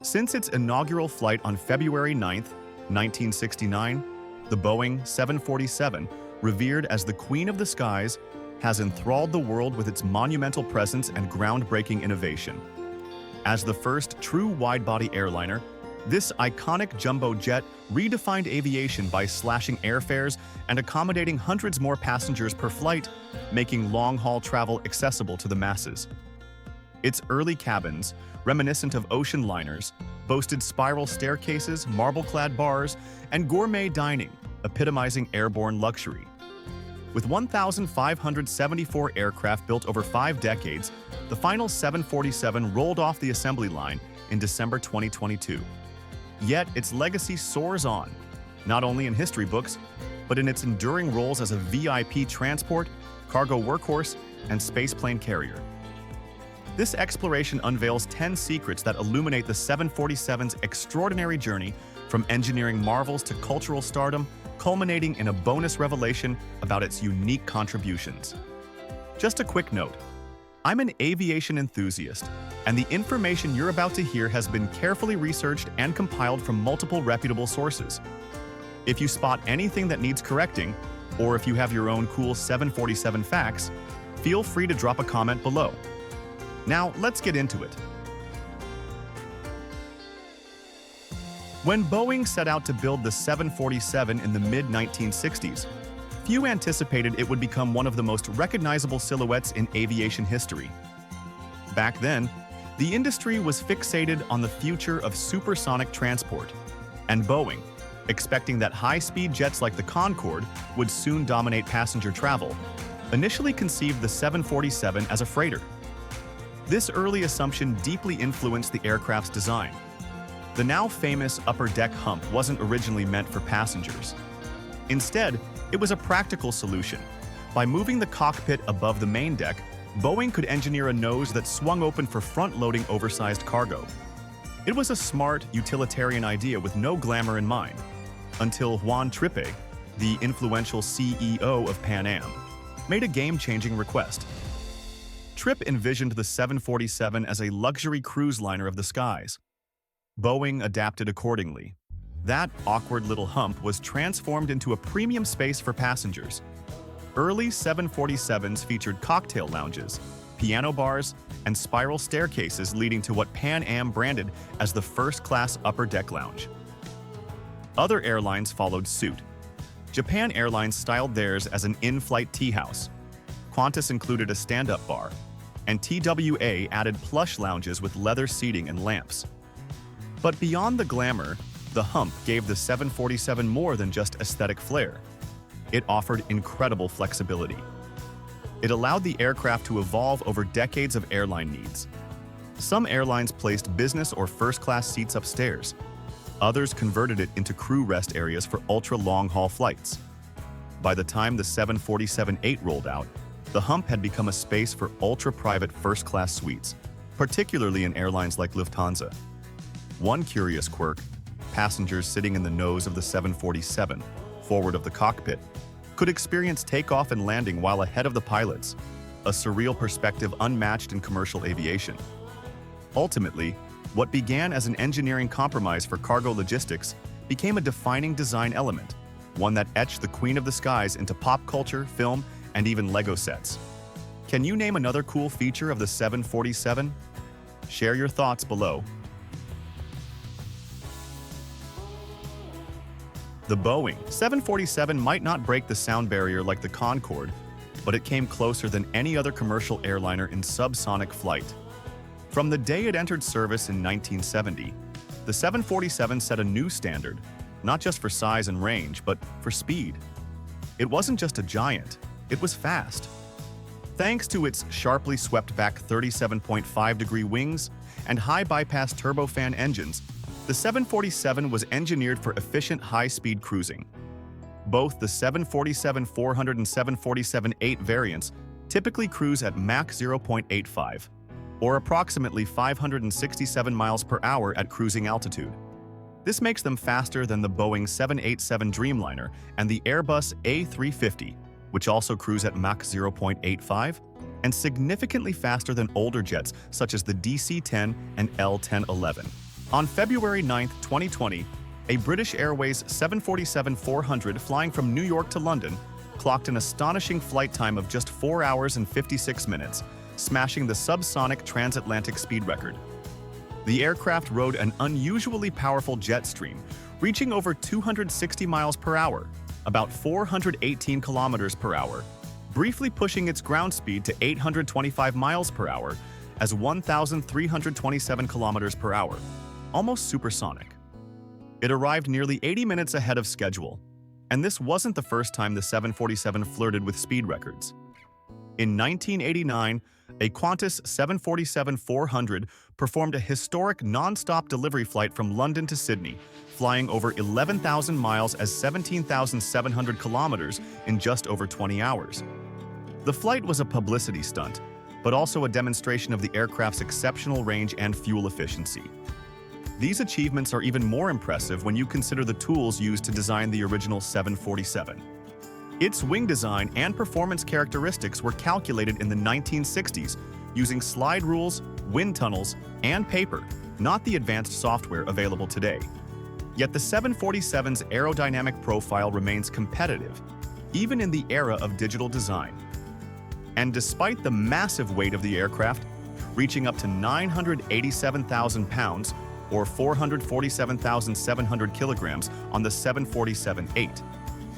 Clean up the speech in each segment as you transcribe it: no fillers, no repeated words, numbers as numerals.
Since its inaugural flight on February 9, 1969, the Boeing 747, revered as the Queen of the Skies, has enthralled the world with its monumental presence and groundbreaking innovation. As the first true wide-body airliner, this iconic jumbo jet redefined aviation by slashing airfares and accommodating hundreds more passengers per flight, making long-haul travel accessible to the masses. Its early cabins, reminiscent of ocean liners, boasted spiral staircases, marble-clad bars, and gourmet dining, epitomizing airborne luxury. With 1,574 aircraft built over 5 decades, the final 747 rolled off the assembly line in December 2022. Yet its legacy soars on, not only in history books, but in its enduring roles as a VIP transport, cargo workhorse, and spaceplane carrier. This exploration unveils 10 secrets that illuminate the 747's extraordinary journey from engineering marvels to cultural stardom, culminating in a bonus revelation about its unique contributions. Just a quick note, I'm an aviation enthusiast, and the information you're about to hear has been carefully researched and compiled from multiple reputable sources. If you spot anything that needs correcting, or if you have your own cool 747 facts, feel free to drop a comment below. Now, let's get into it. When Boeing set out to build the 747 in the mid-1960s, few anticipated it would become one of the most recognizable silhouettes in aviation history. Back then, the industry was fixated on the future of supersonic transport, and Boeing, expecting that high-speed jets like the Concorde would soon dominate passenger travel, initially conceived the 747 as a freighter. This early assumption deeply influenced the aircraft's design. The now famous upper deck hump wasn't originally meant for passengers. Instead, it was a practical solution. By moving the cockpit above the main deck, Boeing could engineer a nose that swung open for front-loading oversized cargo. It was a smart, utilitarian idea with no glamour in mind, until Juan Trippe, the influential CEO of Pan Am, made a game-changing request. Trippe envisioned the 747 as a luxury cruise liner of the skies. Boeing adapted accordingly. That awkward little hump was transformed into a premium space for passengers. Early 747s featured cocktail lounges, piano bars, and spiral staircases leading to what Pan Am branded as the first-class upper deck lounge. Other airlines followed suit. Japan Airlines styled theirs as an in-flight tea house. Qantas included a stand-up bar, and TWA added plush lounges with leather seating and lamps. But beyond the glamour, the hump gave the 747 more than just aesthetic flair. It offered incredible flexibility. It allowed the aircraft to evolve over decades of airline needs. Some airlines placed business or first-class seats upstairs. Others converted it into crew rest areas for ultra-long-haul flights. By the time the 747-8 rolled out, the hump had become a space for ultra-private first-class suites, particularly in airlines like Lufthansa. One curious quirk, passengers sitting in the nose of the 747, forward of the cockpit, could experience takeoff and landing while ahead of the pilots, a surreal perspective unmatched in commercial aviation. Ultimately, what began as an engineering compromise for cargo logistics became a defining design element, one that etched the Queen of the Skies into pop culture, film, and even Lego sets. Can you name another cool feature of the 747? Share your thoughts below. The Boeing 747 might not break the sound barrier like the Concorde, but it came closer than any other commercial airliner in subsonic flight. From the day it entered service in 1970, the 747 set a new standard, not just for size and range, but for speed. It wasn't just a giant, it was fast. Thanks to its sharply swept-back 37.5-degree wings and high-bypass turbofan engines, the 747 was engineered for efficient high-speed cruising. Both the 747-400 and 747-8 variants typically cruise at Mach 0.85, or approximately 567 miles per hour at cruising altitude. This makes them faster than the Boeing 787 Dreamliner and the Airbus A350, which also cruise at Mach 0.85, and significantly faster than older jets such as the DC-10 and L-1011. On February 9, 2020, a British Airways 747-400 flying from New York to London clocked an astonishing flight time of just 4 hours and 56 minutes, smashing the subsonic transatlantic speed record. The aircraft rode an unusually powerful jet stream, reaching over 260 miles per hour, about 418 kilometers per hour, briefly pushing its ground speed to 825 miles per hour as 1,327 kilometers per hour, almost supersonic. It arrived nearly 80 minutes ahead of schedule, and this wasn't the first time the 747 flirted with speed records. In 1989, a Qantas 747-400 performed a historic non-stop delivery flight from London to Sydney, flying over 11,000 miles as 17,700 kilometers in just over 20 hours. The flight was a publicity stunt, but also a demonstration of the aircraft's exceptional range and fuel efficiency. These achievements are even more impressive when you consider the tools used to design the original 747. Its wing design and performance characteristics were calculated in the 1960s using slide rules, wind tunnels, and paper, not the advanced software available today. Yet the 747's aerodynamic profile remains competitive, even in the era of digital design. And despite the massive weight of the aircraft, reaching up to 987,000 pounds, or 447,700 kilograms on the 747-8.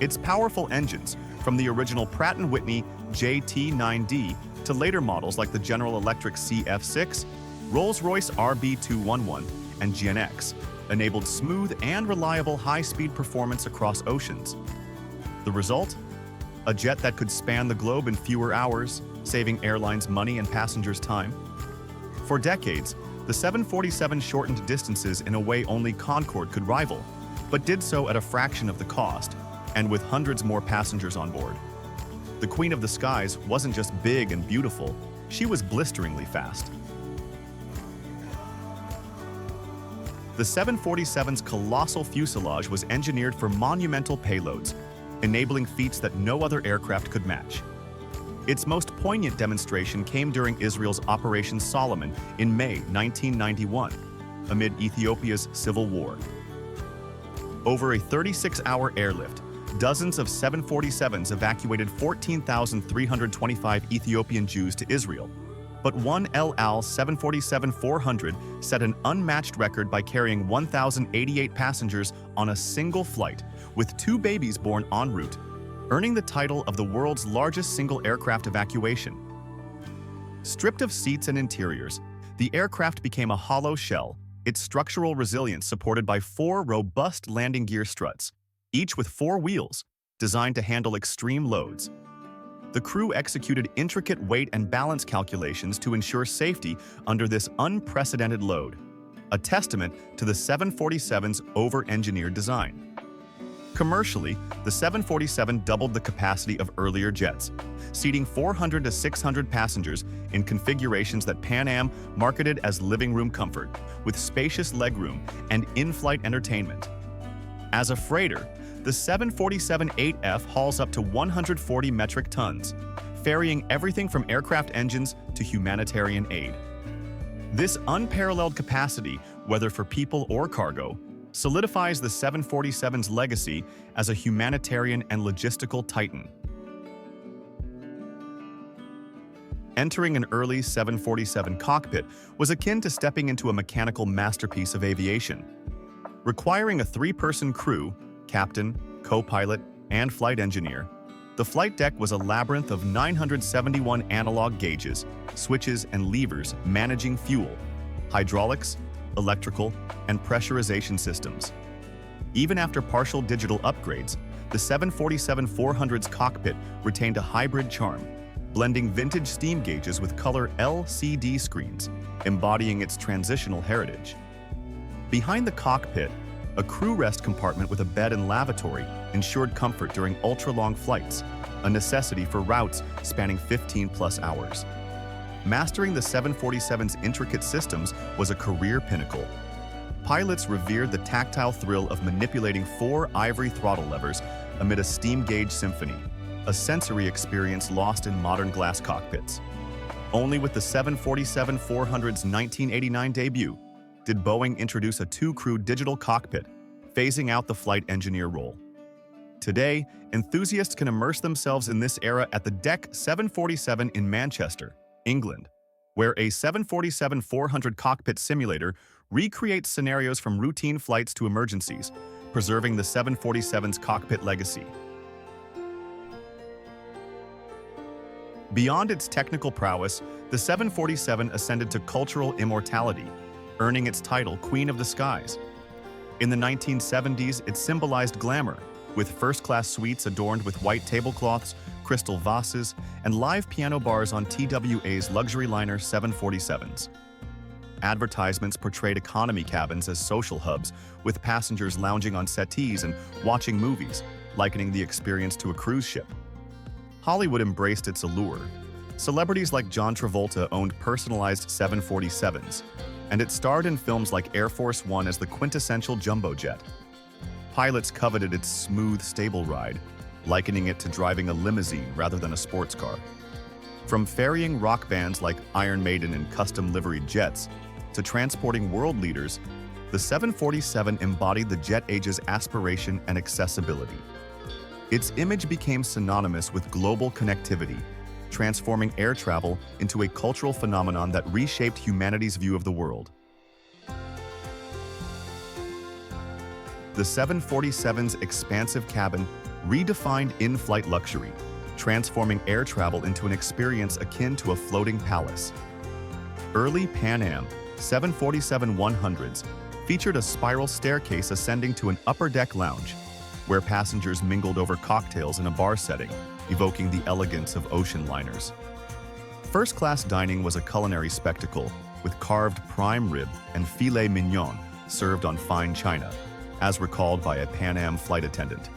Its powerful engines, from the original Pratt & Whitney JT9D to later models like the General Electric CF6, Rolls-Royce RB211, and GNX, enabled smooth and reliable high-speed performance across oceans. The result? A jet that could span the globe in fewer hours, saving airlines money and passengers time. For decades, the 747 shortened distances in a way only Concorde could rival, but did so at a fraction of the cost, and with hundreds more passengers on board. The Queen of the Skies wasn't just big and beautiful, she was blisteringly fast. The 747's colossal fuselage was engineered for monumental payloads, enabling feats that no other aircraft could match. Its most poignant demonstration came during Israel's Operation Solomon in May 1991, amid Ethiopia's civil war. Over a 36-hour airlift, dozens of 747s evacuated 14,325 Ethiopian Jews to Israel, but one El Al 747-400 set an unmatched record by carrying 1,088 passengers on a single flight, with 2 babies born en route, earning the title of the world's largest single aircraft evacuation. Stripped of seats and interiors, the aircraft became a hollow shell, its structural resilience supported by 4 robust landing gear struts, each with 4 wheels, designed to handle extreme loads. The crew executed intricate weight and balance calculations to ensure safety under this unprecedented load, a testament to the 747's over-engineered design. Commercially, the 747 doubled the capacity of earlier jets, seating 400 to 600 passengers in configurations that Pan Am marketed as living room comfort, with spacious legroom and in-flight entertainment. As a freighter, the 747-8F hauls up to 140 metric tons, ferrying everything from aircraft engines to humanitarian aid. This unparalleled capacity, whether for people or cargo, solidifies the 747's legacy as a humanitarian and logistical titan. Entering an early 747 cockpit was akin to stepping into a mechanical masterpiece of aviation. Requiring a 3-person crew, captain, co-pilot, and flight engineer, the flight deck was a labyrinth of 971 analog gauges, switches, and levers managing fuel, hydraulics, electrical, and pressurization systems. Even after partial digital upgrades, the 747-400's cockpit retained a hybrid charm, blending vintage steam gauges with color LCD screens, embodying its transitional heritage. Behind the cockpit, a crew rest compartment with a bed and lavatory ensured comfort during ultra-long flights, a necessity for routes spanning 15-plus hours. Mastering the 747's intricate systems was a career pinnacle. Pilots revered the tactile thrill of manipulating 4 ivory throttle levers amid a steam gauge symphony, a sensory experience lost in modern glass cockpits. Only with the 747-400's 1989 debut, did Boeing introduce a two-crew digital cockpit, phasing out the flight engineer role. Today, enthusiasts can immerse themselves in this era at the Deck 747 in Manchester, England, where a 747-400 cockpit simulator recreates scenarios from routine flights to emergencies, preserving the 747's cockpit legacy. Beyond its technical prowess, the 747 ascended to cultural immortality, earning its title Queen of the Skies. In the 1970s, it symbolized glamour, with first-class suites adorned with white tablecloths, crystal vases, and live piano bars on TWA's luxury liner 747s. Advertisements portrayed economy cabins as social hubs, with passengers lounging on settees and watching movies, likening the experience to a cruise ship. Hollywood embraced its allure. Celebrities like John Travolta owned personalized 747s, and it starred in films like Air Force One as the quintessential jumbo jet. Pilots coveted its smooth, stable ride, likening it to driving a limousine rather than a sports car. From ferrying rock bands like Iron Maiden in custom-liveried jets to transporting world leaders, the 747 embodied the jet age's aspiration and accessibility. Its image became synonymous with global connectivity, transforming air travel into a cultural phenomenon that reshaped humanity's view of the world. The 747's expansive cabin redefined in-flight luxury, transforming air travel into an experience akin to a floating palace. Early Pan Am 747-100s featured a spiral staircase ascending to an upper-deck lounge, where passengers mingled over cocktails in a bar setting, evoking the elegance of ocean liners. First-class dining was a culinary spectacle, with carved prime rib and filet mignon served on fine china, as recalled by a Pan Am flight attendant.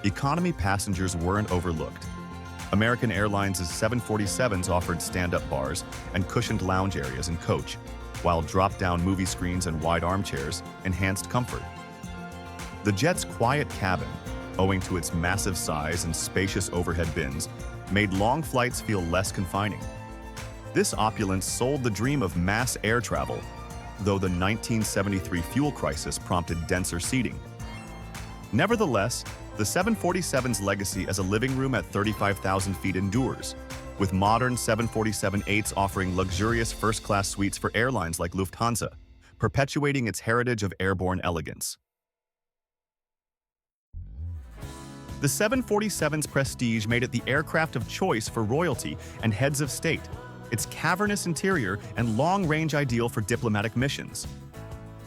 Economy passengers weren't overlooked. American Airlines' 747s offered stand-up bars and cushioned lounge areas in coach, while drop-down movie screens and wide armchairs enhanced comfort. The jet's quiet cabin, owing to its massive size and spacious overhead bins, made long flights feel less confining. This opulence sold the dream of mass air travel, though the 1973 fuel crisis prompted denser seating. Nevertheless, the 747's legacy as a living room at 35,000 feet endures, with modern 747-8s offering luxurious first-class suites for airlines like Lufthansa, perpetuating its heritage of airborne elegance. The 747's prestige made it the aircraft of choice for royalty and heads of state, its cavernous interior and long-range ideal for diplomatic missions.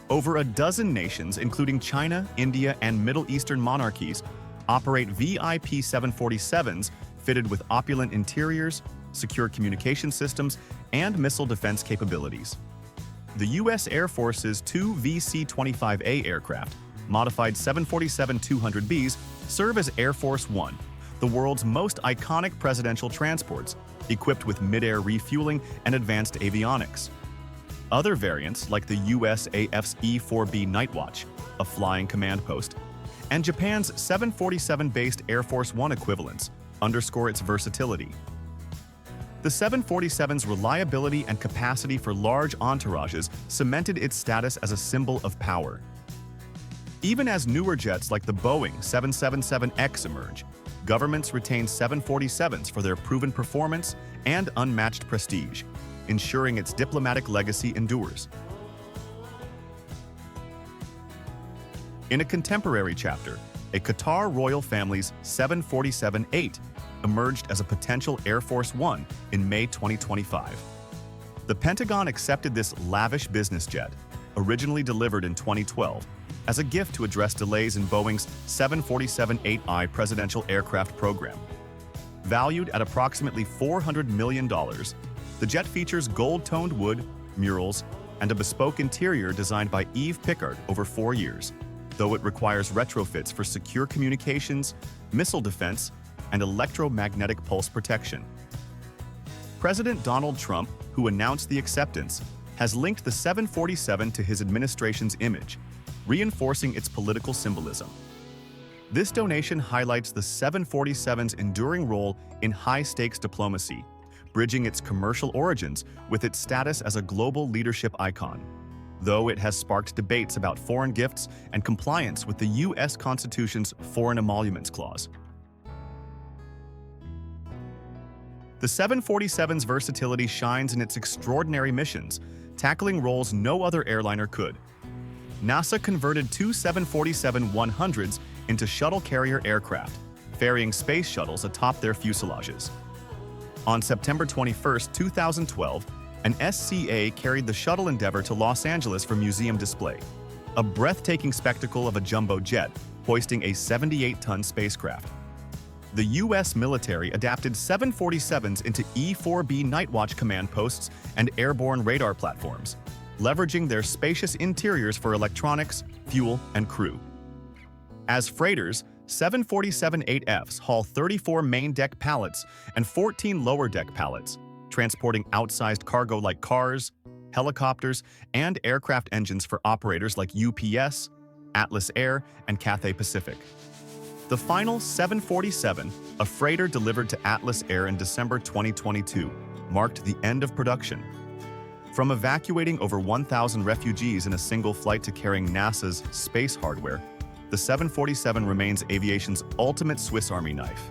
Over a dozen nations, including China, India, and Middle Eastern monarchies, operate VIP 747s fitted with opulent interiors, secure communication systems, and missile defense capabilities. The U.S. Air Force's two VC-25A aircraft, modified 747-200Bs, serve as Air Force One, the world's most iconic presidential transports, equipped with mid-air refueling and advanced avionics. Other variants, like the USAF's E-4B Nightwatch, a flying command post, and Japan's 747-based Air Force One equivalents, underscore its versatility. The 747's reliability and capacity for large entourages cemented its status as a symbol of power. Even as newer jets like the Boeing 777X emerge, governments retain 747s for their proven performance and unmatched prestige, ensuring its diplomatic legacy endures. In a contemporary chapter, a Qatar royal family's 747-8 emerged as a potential Air Force One in May 2025. The Pentagon accepted this lavish business jet, originally delivered in 2012, as a gift to address delays in Boeing's 747-8I presidential aircraft program. Valued at approximately $400 million, the jet features gold-toned wood, murals, and a bespoke interior designed by Yves Pickard over 4 years, though it requires retrofits for secure communications, missile defense, and electromagnetic pulse protection. President Donald Trump, who announced the acceptance, has linked the 747 to his administration's image, reinforcing its political symbolism. This donation highlights the 747's enduring role in high-stakes diplomacy, bridging its commercial origins with its status as a global leadership icon. though it has sparked debates about foreign gifts and compliance with the U.S. Constitution's Foreign Emoluments Clause. The 747's versatility shines in its extraordinary missions, tackling roles no other airliner could. NASA converted two 747-100s into shuttle carrier aircraft, ferrying space shuttles atop their fuselages. On September 21, 2012, an SCA carried the shuttle Endeavour to Los Angeles for museum display, a breathtaking spectacle of a jumbo jet hoisting a 78-ton spacecraft. The U.S. military adapted 747s into E-4B Nightwatch command posts and airborne radar platforms, leveraging their spacious interiors for electronics, fuel, and crew. As freighters, 747-8Fs haul 34 main deck pallets and 14 lower deck pallets, transporting outsized cargo like cars, helicopters, and aircraft engines for operators like UPS, Atlas Air, and Cathay Pacific. The final 747, a freighter delivered to Atlas Air in December 2022, marked the end of production. From evacuating over 1,000 refugees in a single flight to carrying NASA's space hardware, the 747 remains aviation's ultimate Swiss Army knife.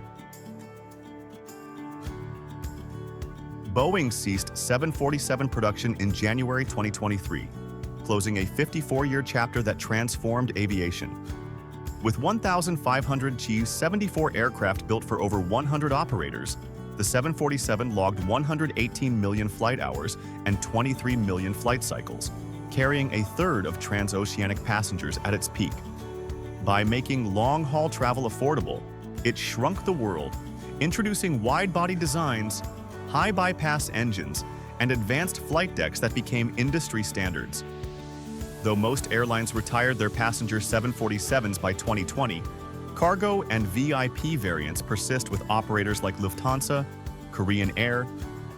Boeing ceased 747 production in January 2023, closing a 54-year chapter that transformed aviation. With 1,500 74 aircraft built for over 100 operators, the 747 logged 118 million flight hours and 23 million flight cycles, carrying a third of transoceanic passengers at its peak. By making long-haul travel affordable, it shrunk the world, introducing wide-body designs, high-bypass engines, and advanced flight decks that became industry standards. Though most airlines retired their passenger 747s by 2020, cargo and VIP variants persist with operators like Lufthansa, Korean Air,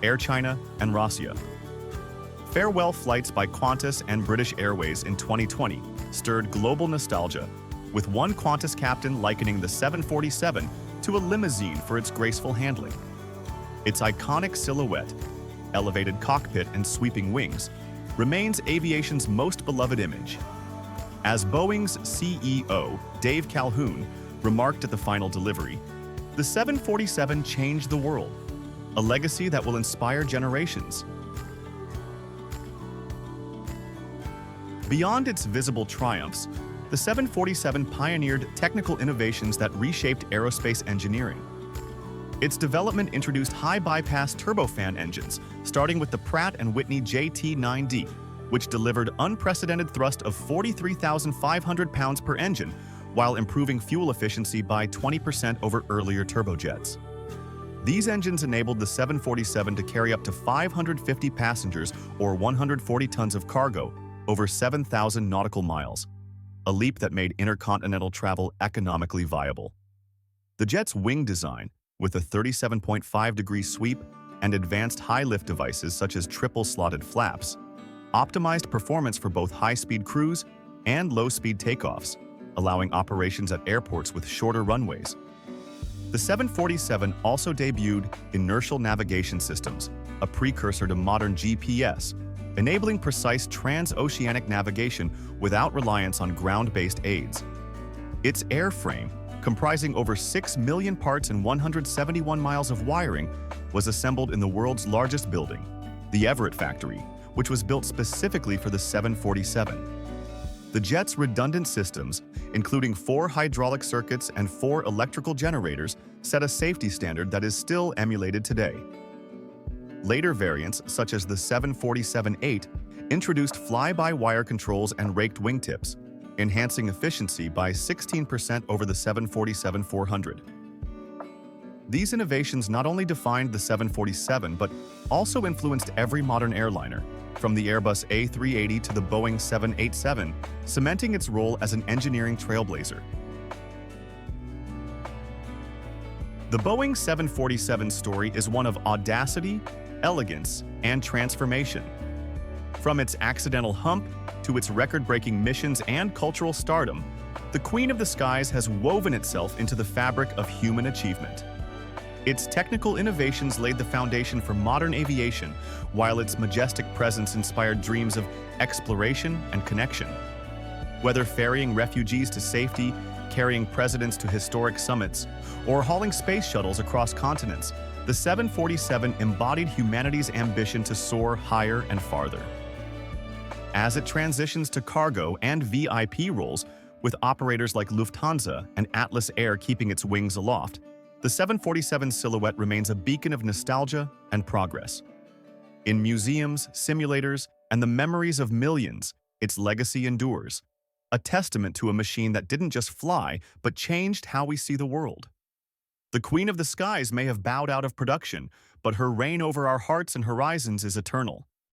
Air China, and Russia. Farewell flights by Qantas and British Airways in 2020 stirred global nostalgia, with one Qantas captain likening the 747 to a limousine for its graceful handling. Its iconic silhouette, elevated cockpit, and sweeping wings remains aviation's most beloved image. As Boeing's CEO, Dave Calhoun, remarked at the final delivery, the 747 changed the world, a legacy that will inspire generations. Beyond its visible triumphs, the 747 pioneered technical innovations that reshaped aerospace engineering. Its development introduced high-bypass turbofan engines, starting with the Pratt & Whitney JT9D, which delivered unprecedented thrust of 43,500 pounds per engine, while improving fuel efficiency by 20% over earlier turbojets. These engines enabled the 747 to carry up to 550 passengers or 140 tons of cargo over 7,000 nautical miles, a leap that made intercontinental travel economically viable. The jet's wing design, with a 37.5-degree sweep and advanced high-lift devices such as triple-slotted flaps, optimized performance for both high-speed cruise and low-speed takeoffs, allowing operations at airports with shorter runways. The 747 also debuted inertial navigation systems, a precursor to modern GPS, enabling precise transoceanic navigation without reliance on ground-based aids. Its airframe, comprising over 6 million parts and 171 miles of wiring, was assembled in the world's largest building, the Everett factory, which was built specifically for the 747. The jet's redundant systems, including 4 hydraulic circuits and 4 electrical generators, set a safety standard that is still emulated today. Later variants, such as the 747-8, introduced fly-by-wire controls and raked wingtips, enhancing efficiency by 16% over the 747-400. These innovations not only defined the 747, but also influenced every modern airliner, from the Airbus A380 to the Boeing 787, cementing its role as an engineering trailblazer. The Boeing 747 story is one of audacity, elegance, and transformation. From its accidental hump to its record-breaking missions and cultural stardom, the Queen of the Skies has woven itself into the fabric of human achievement. Its technical innovations laid the foundation for modern aviation, while its majestic presence inspired dreams of exploration and connection. Whether ferrying refugees to safety, carrying presidents to historic summits, or hauling space shuttles across continents, the 747 embodied humanity's ambition to soar higher and farther. As it transitions to cargo and VIP roles, with operators like Lufthansa and Atlas Air keeping its wings aloft, the 747 silhouette remains a beacon of nostalgia and progress. In museums, simulators, and the memories of millions, its legacy endures, a testament to a machine that didn't just fly, but changed how we see the world. The Queen of the Skies may have bowed out of production, but her reign over our hearts and horizons is eternal.